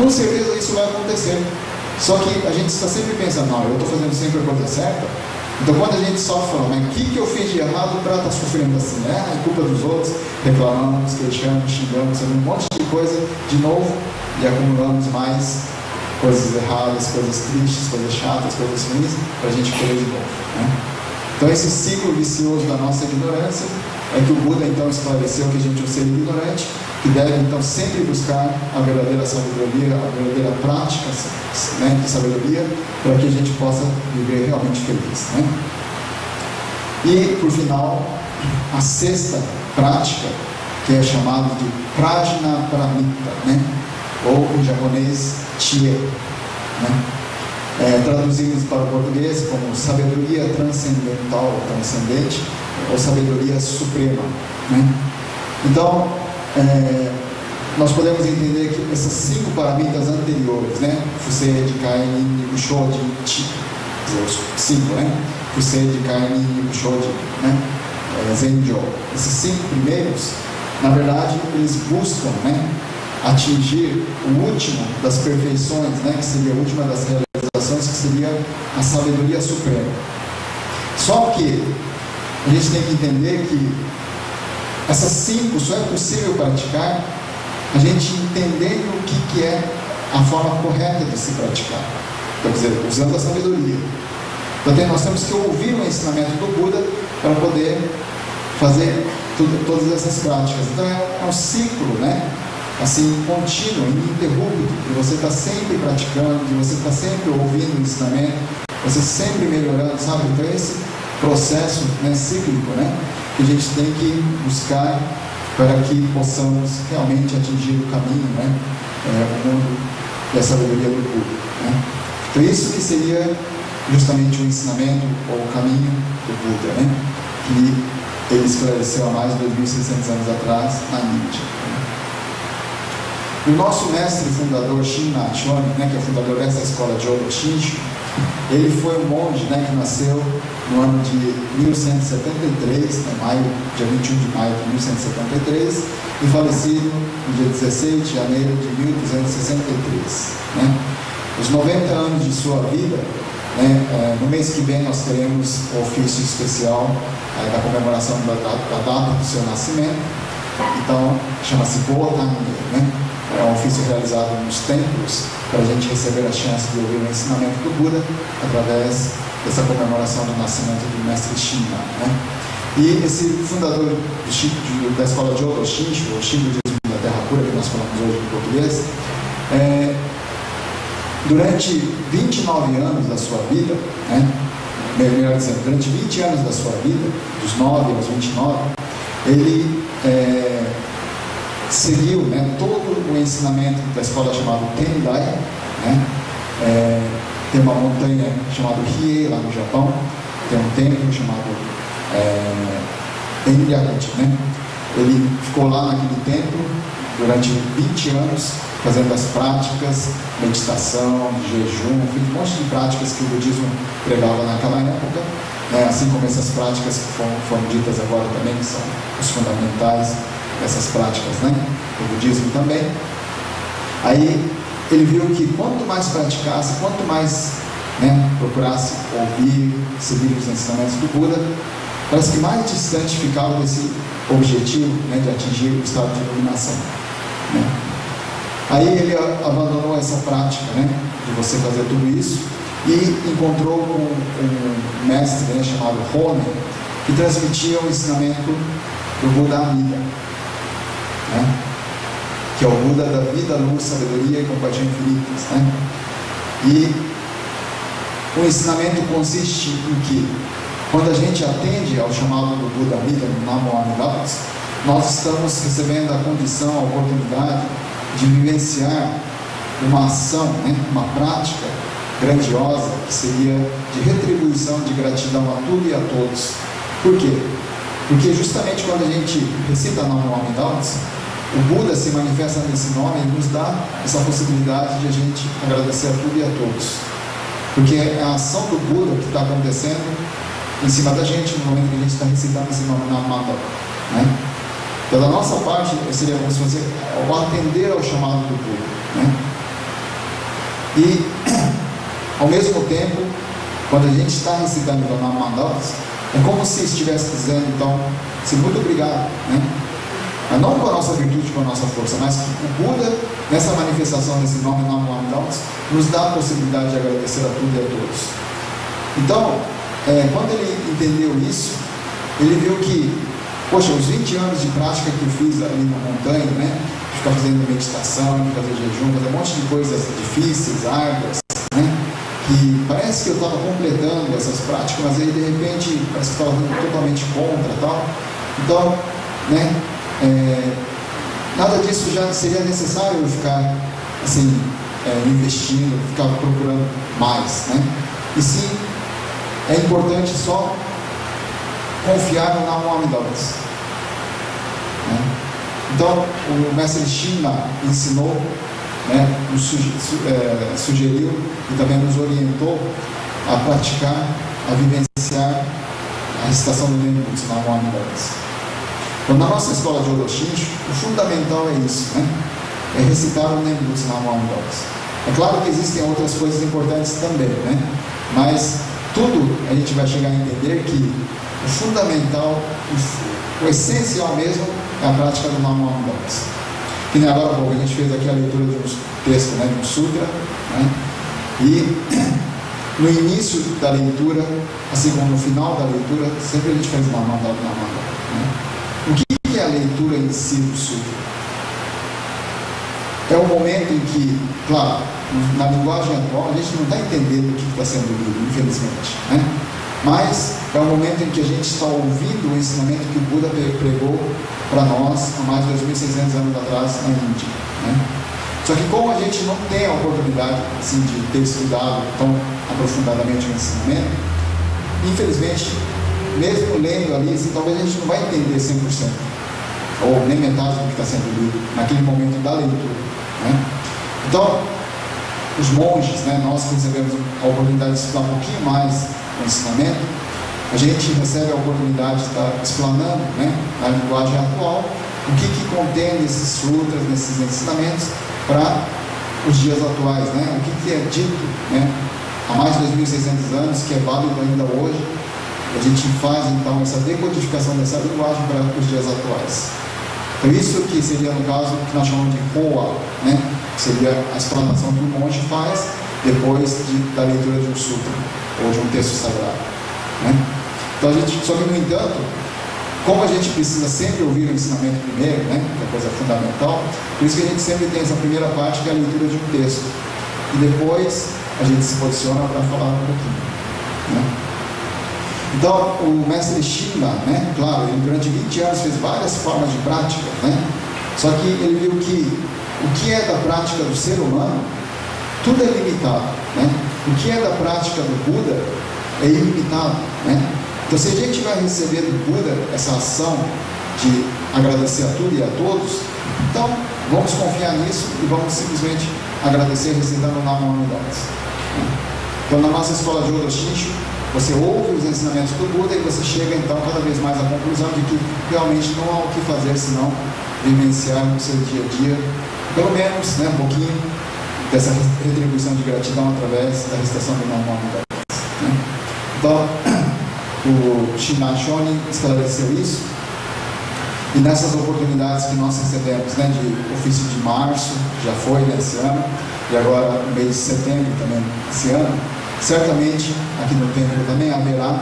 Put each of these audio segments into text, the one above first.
Com certeza isso vai acontecer. Só que a gente está sempre pensando, não, eu estou fazendo sempre a coisa certa. Então quando a gente sofre, fala, mas o que eu fiz de errado para estar sofrendo assim? É culpa dos outros, reclamamos, queixamos, xingamos, fazendo um monte de coisa de novo e acumulamos mais coisas erradas, coisas tristes, coisas chatas, coisas ruins, para a gente colher de novo, né? Então esse ciclo vicioso da nossa ignorância é que o Buda então esclareceu que a gente é um ser ignorante, que deve então sempre buscar a verdadeira sabedoria, a verdadeira prática, né, de sabedoria, para que a gente possa viver realmente feliz, né? E por final, a sexta prática, que é chamada de Prajnaparamita, né? Ou em japonês, Chie, né? Traduzimos para o português como sabedoria transcendental, transcendente, ou sabedoria suprema, né? Então, nós podemos entender que essas 5 paramitas anteriores, né? Fusei de Kaini, Bushoji, Chi, os 5, né? Fusei de Kaini, Bushoji, né? Zenjo. Esses 5 primeiros, na verdade, eles buscam, né, atingir o último das perfeições, né? Que seria a última das realizações, que seria a sabedoria suprema. Só que a gente tem que entender que essas 5 só é possível praticar a gente entendendo o que é a forma correta de se praticar, quer dizer, usando a sabedoria. Então nós temos que ouvir o ensinamento do Buda para poder fazer todas essas práticas. Então é um ciclo, né, assim, contínuo, ininterrupto, que você está sempre praticando, que você está sempre ouvindo o ensinamento, você sempre melhorando, sabe? Então esse processo, né, cíclico, né, que a gente tem que buscar para que possamos realmente atingir o caminho, né, o mundo e a sabedoria do Buda, né? Então isso que seria justamente o ensinamento ou o caminho do Buda, né, que ele esclareceu há mais de 2.600 anos atrás na Índia, né? O nosso mestre fundador Shin Nachoni, né, que é o fundador dessa escola de Jodo Shinshu, ele foi um monge, né, que nasceu no ano de 1173, dia 21 de maio de 1173, e falecido no dia 16 de janeiro de 1263. Né? Os 90 anos de sua vida, né, no mês que vem nós teremos o ofício especial da comemoração da data do seu nascimento. Então, chama-se Gotamye, né? É um ofício realizado nos templos para a gente receber a chance de ouvir o ensinamento do Buda através dessa comemoração do nascimento do mestre Shinra, né? E esse fundador da escola de Jodo Shinshu, o Shinbudismo da Terra Pura, que nós falamos hoje em português, durante 29 anos da sua vida, né, melhor dizendo, durante 20 anos da sua vida, dos 9 aos 29, ele seguiu, né, todo o ensinamento da escola chamada Tendai, né? Tem uma montanha chamada Hiei lá no Japão, tem um templo chamado Enryakuji, né? Ele ficou lá naquele templo durante 20 anos, fazendo as práticas, meditação, jejum, um monte de práticas que o budismo pregava naquela época, né? Assim como essas práticas que foram ditas agora também, que são os fundamentais dessas práticas, né, do budismo também. Aí ele viu que quanto mais praticasse, quanto mais, né, procurasse ouvir, seguir os ensinamentos do Buda, parece que mais distante ficava desse objetivo, né, de atingir o estado de iluminação, né? Aí ele abandonou essa prática, né, de você fazer tudo isso e encontrou um mestre, né, chamado Honen, que transmitia o ensinamento do Buda Amida, né, que é o Buda da vida, luz, sabedoria e compaixão infinitas, né? E o ensinamento consiste em que, quando a gente atende ao chamado do Buda Amida, no Namo Amida, nós estamos recebendo a condição, a oportunidade de vivenciar uma ação, né, uma prática grandiosa, que seria de retribuição, de gratidão a tudo e a todos. Por quê? Porque justamente quando a gente recita Namo Amida, o Buda se manifesta nesse nome e nos dá essa possibilidade de a gente agradecer a tudo e a todos. Porque é a ação do Buda que está acontecendo em cima da gente no momento que a gente está recitando esse nome na Amida, né? Então, da nossa parte, seria como se fosse o atender ao chamado do Buda, né? E, ao mesmo tempo, quando a gente está recitando o Nama Mandalas, é como se estivesse dizendo, então, assim, muito obrigado, né? Mas não com a nossa virtude, com a nossa força, mas que o Buda, nessa manifestação desse nome Nama Mandalas, nos dá a possibilidade de agradecer a tudo e a todos. Então, quando ele entendeu isso, ele viu que, poxa, os 20 anos de prática que eu fiz ali na montanha, né? Ficar fazendo meditação, fazer jejum, fazer um monte de coisas difíceis, árduas, né? Que parece que eu estava completando essas práticas, mas aí de repente parece que estava indo totalmente contra tal. Então, né, nada disso já seria necessário eu ficar assim, investindo, ficar procurando mais, né? E sim, é importante só confiar no Namo Amidalas, né? Então, o mestre Shima ensinou, né, nos sugeriu e também nos orientou a praticar, a vivenciar a recitação do Nenbutsu Namo Amidalas. Então, na nossa escola de Odo Shinshu, o fundamental é isso, né? É recitar o Nenbutsu Namo Amidalas. É claro que existem outras coisas importantes também, né? Mas tudo a gente vai chegar a entender que o fundamental, o essencial mesmo, é a prática do Namo Amidalas. Que nem agora há pouco a gente fez aqui a leitura de um texto, né, de um sutra, né? E no início da leitura, assim como no final da leitura, sempre a gente faz Namo Amidalas, né? O que é a leitura em si do sutra? É o momento em que, claro, na linguagem atual, a gente não está entendendo o que está sendo lido, infelizmente, né? Mas é o momento em que a gente está ouvindo o ensinamento que o Buda pregou para nós há mais de 2.600 anos atrás na Índia, né? Só que como a gente não tem a oportunidade assim, de ter estudado tão aprofundadamente o ensinamento, infelizmente, mesmo lendo ali, assim, talvez a gente não vai entender 100%, ou nem metade do que está sendo lido naquele momento da leitura, né? Então, os monges, né, nós que recebemos a oportunidade de estudar um pouquinho mais o ensinamento, a gente recebe a oportunidade de estar explanando, né, na linguagem atual, o que contém nesses sutras, nesses ensinamentos para os dias atuais, né? O que é dito, né, há mais de 2.600 anos, que é válido ainda hoje. A gente faz então essa decodificação dessa linguagem para os dias atuais. Então isso que seria no caso que nós chamamos de Koa, né? Seria a explanação que o monge faz depois da leitura de um sutra ou de um texto sagrado, né? Então a gente, só que no entanto, como a gente precisa sempre ouvir o ensinamento primeiro, né, que é a coisa fundamental, por isso que a gente sempre tem essa primeira parte que é a leitura de um texto e depois a gente se posiciona para falar um pouquinho, né? Então o mestre Shima, né, claro, ele durante 20 anos fez várias formas de prática, né? Só que ele viu que o que é da prática do ser humano, tudo é limitado, né? O que é da prática do Buda é ilimitado, né? Então, se a gente vai receber do Buda essa ação de agradecer a tudo e a todos, então vamos confiar nisso e vamos simplesmente agradecer recitando o Namo Amidalas. Então, na nossa escola de Odo Shinshu, você ouve os ensinamentos do Buda e você chega então cada vez mais à conclusão de que realmente não há o que fazer senão vivenciar no seu dia a dia, pelo menos, né, um pouquinho dessa retribuição de gratidão através da recitação do Namo Amidalas, né? Então, o Shinan Shonin esclareceu isso, e nessas oportunidades que nós recebemos, né, de ofício de março, já foi nesse ano, e agora no mês de setembro também esse ano, certamente aqui no templo também haverá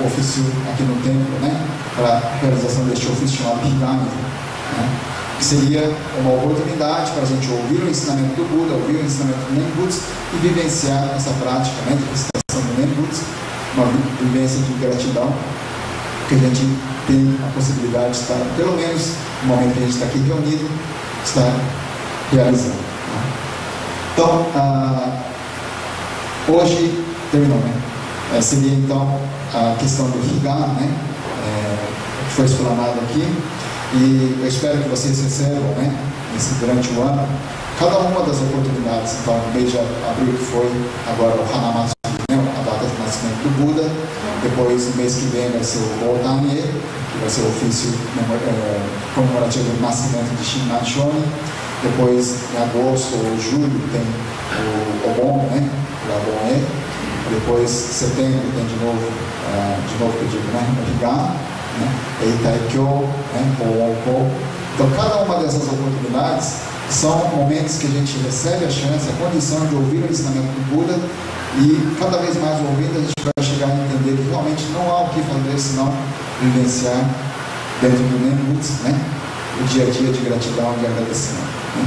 o ofício aqui no templo, né, para a realização deste ofício chamado Higami, né, que seria uma oportunidade para a gente ouvir o ensinamento do Buda, ouvir o ensinamento do Nenbutsu e vivenciar essa prática, né, de recitação do Nenbutsu, uma vivência de gratidão, que a gente tem a possibilidade de estar, pelo menos no momento que a gente está aqui reunido, estar realizando, né? Então, hoje terminou, né? Seria então a questão do Higa, né? Que foi explanado aqui, e eu espero que vocês recebam, né, durante o ano, cada uma das oportunidades. Então, no mês de abril, que foi agora o Hanamatsu, a data de nascimento do Buda, depois no mês que vem vai ser o Otanye, que vai ser o ofício comemorativo do nascimento de Shinan Shonin, Depois, em agosto ou julho, tem o Obon, né? O Obon. Depois, setembro, tem de novo que eu digo, né? O Higan, né? Eitaikyo, né? O. Então, cada uma dessas oportunidades são momentos que a gente recebe a chance, a condição de ouvir o ensinamento do Buda, e cada vez mais ouvindo, a gente vai chegar a entender que realmente não há o que fazer senão vivenciar dentro do Nenbutsu, né? O dia a dia de gratidão e de agradecimento, né?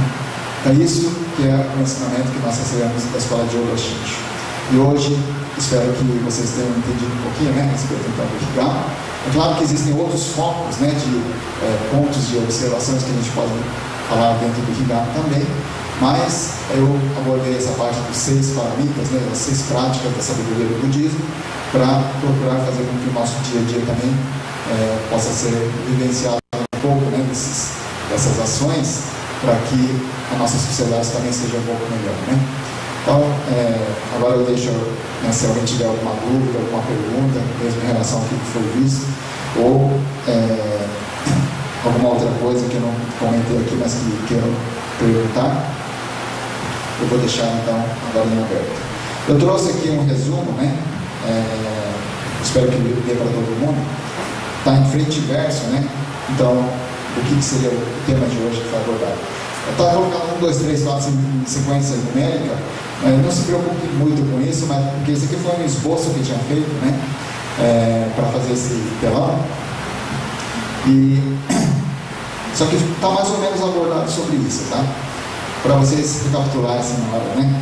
Então, isso que é o ensinamento que nós recebemos da Escola de Yoga Shinshu. E hoje, espero que vocês tenham entendido um pouquinho, né, a respeito então do Higan. É claro que existem outros focos, né, de pontos de observações que a gente pode falar dentro do Higan também, mas eu abordei essa parte dos 6 paramitas, né, as 6 práticas da sabedoria do budismo, para procurar fazer com que o nosso dia a dia também possa ser vivenciado um pouco, né, dessas ações, para que a nossa sociedade também seja um pouco melhor, né? Então, agora eu deixo, né, se alguém tiver alguma dúvida, alguma pergunta, mesmo em relação ao que foi visto, ou alguma outra coisa que eu não comentei aqui, mas que queiram perguntar, eu vou deixar então agora em aberto. Eu trouxe aqui um resumo, né? Espero que dê para todo mundo. Está em frente e verso, né? Então, o que seria o tema de hoje que foi abordado? Eu estava colocando 1, 2, 3, 4 em sequência numérica. Não se preocupe muito com isso, mas porque esse aqui foi um esboço que eu tinha feito, né? Para fazer esse telão. Só que está mais ou menos abordado sobre isso, tá? Para vocês recapitularem na hora, né?